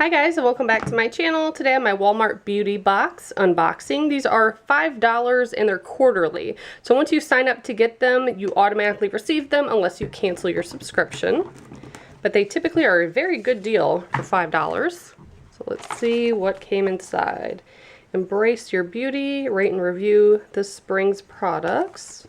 Hi guys, and welcome back to my channel. Today on my Walmart beauty box unboxing. These are $5 and they're quarterly. So once you sign up to get them, you automatically receive them unless you cancel your subscription. But they typically are a very good deal for $5. So let's see what came inside. Embrace your beauty, rate and review this spring's products.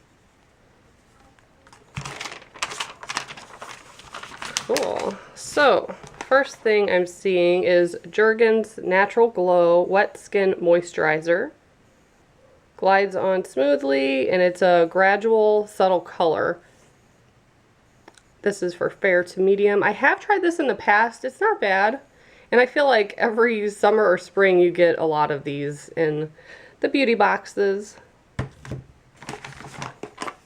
Cool. So first thing I'm seeing is Jergens Natural Glow Wet Skin Moisturizer. Glides on smoothly and it's a gradual subtle color. This is for fair to medium. I have tried this in the past. It's not bad. And I feel like every summer or spring you get a lot of these in the beauty boxes.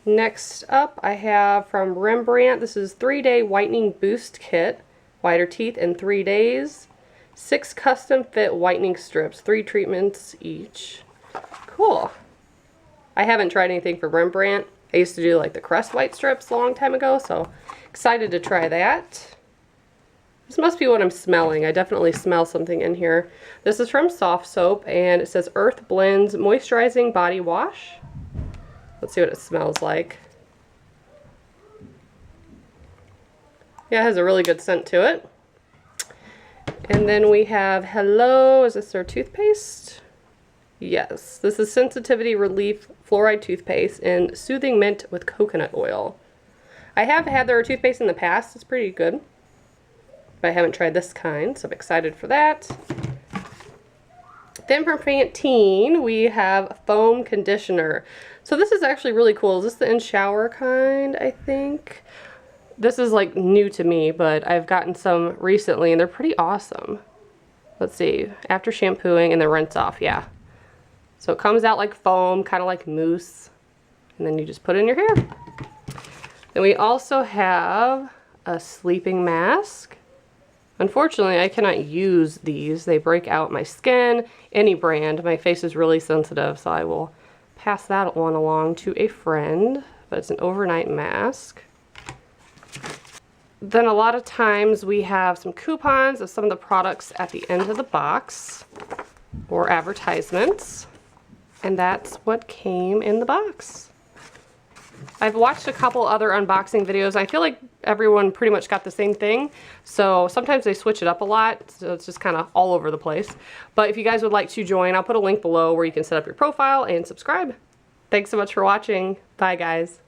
Next up I have from Rembrandt. This is 3-Day Whitening Boost Kit. Whiter teeth in 3 days. 6 custom fit whitening strips. 3 treatments each. Cool. I haven't tried anything for Rembrandt. I used to do like the Crest white strips a long time ago, so excited to try that. This must be what I'm smelling. I definitely smell something in here. This is from Soft Soap and it says Earth Blends Moisturizing Body Wash. Let's see what it smells like. Yeah, it has a really good scent to it. And then we have Hello, is this their toothpaste? Yes, this is Sensitivity Relief Fluoride Toothpaste in Soothing Mint with Coconut Oil. I have had their toothpaste in the past, it's pretty good. But I haven't tried this kind, so I'm excited for that. Then from Pantene, we have Foam Conditioner. So this is actually really cool. Is this the in-shower kind, I think? This is like new to me, but I've gotten some recently and they're pretty awesome. Let's see, after shampooing and then rinse off, yeah. So it comes out like foam, kind of like mousse, and then you just put it in your hair. Then we also have a sleeping mask. Unfortunately, I cannot use these. They break out my skin, any brand. My face is really sensitive, so I will pass that one along to a friend, but it's an overnight mask. Then a lot of times we have some coupons of some of the products at the end of the box or advertisements, and that's what came in the box. I've watched a couple other unboxing videos. I feel like everyone pretty much got the same thing, so sometimes they switch it up a lot, so it's just kind of all over the place. But if you guys would like to join, I'll put a link below where you can set up your profile and subscribe. Thanks so much for watching. Bye guys.